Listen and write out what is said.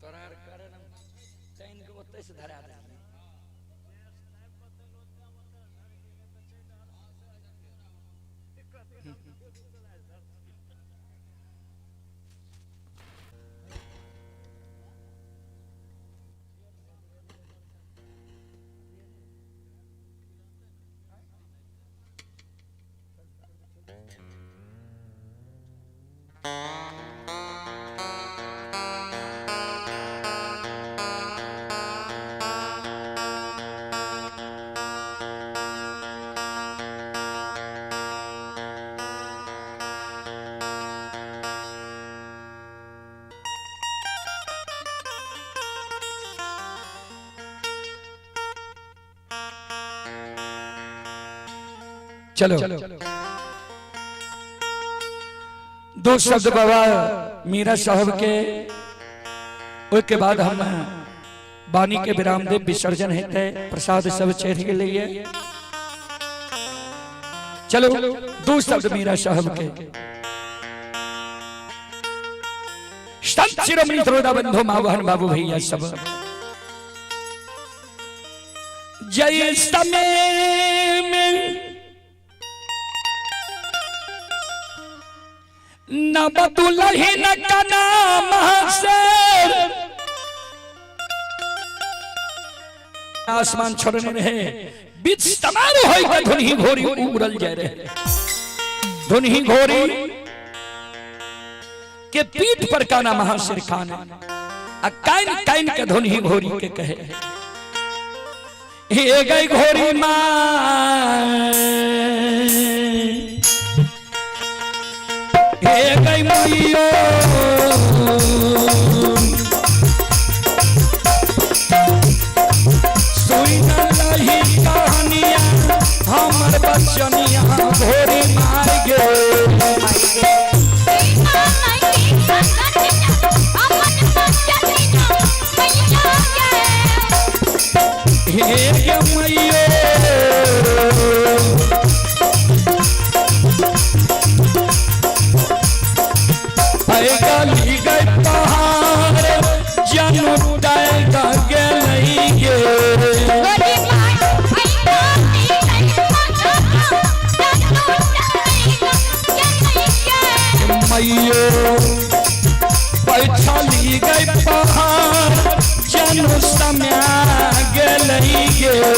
करार कारण चैन के ओते से धरा दे चलो दो शब्द बाबा मीरा साहब के उसके बाद हम बानी के विराम देव विसर्जन हेते प्रसाद सब चढ़ के लिए चलो दो शब्द मीरा साहब के संत शिरोमणि त्रोदा बंधु मावहन बाबू भैया सब जय समय में न बदुलही न कना महसर आसमान छोड़ने रहे बीच तमाम होई के धुनी घोरी उड़ल जाए रहे धुनी घोरी के पीठ पर काना महासिर खाना आ काइन काइन के धुनी घोरी के कहे ये गई घोरी मां हे गई मैयो सुई न लही कहानिया हमर बचनिया घोरी मार गे हे मैयो गली गई पहाड़ जानू डायगा गई गे मैयो बैठली गई पहाड़ जानू समय गई गे